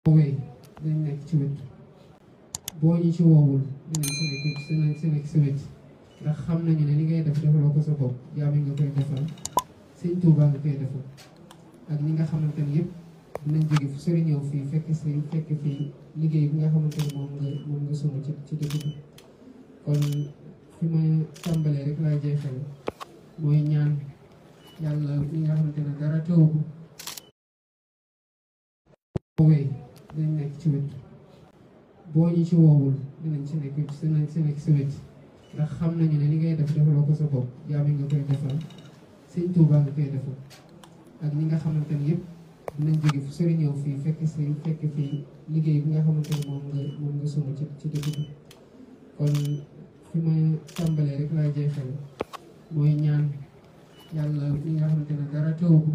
woowee dañ nekk ci wet boo ñu ci woowul dinañ si nekk si wet ndax xam nañu ne li ngay def defaloo ko sa bopp jaami nga koy defal sëñ Tuubaa nga koy defal ak ñi nga xamante ne yëpp dinañ jóge fu sori ñëw fii fekk fii liggéey bi nga xamante ne moom nga sumb ci dëkk bi kon fi ma tàmbalee rek laa jeexal mooy ñaan yàlla li nga xamante ne dara tëw ko woowee dañ nekk ci wet boo ñu ci woowul dinañ si nekk si wet ndax xam nañu ne li ngay def defaloo ko sa bopp jaami nga koy defal sëñ Tuubaa nga koy defal ak ñi nga xamante ne yëpp dinañ jóge fu sori ñëw fii fekk fii liggéey bi nga xamante ne moom nga sumb ci dëkk bi kon fi ma tàmbalee rek laa jeexal mooy ñaan yàlla li nga xamante ne dara tëw ko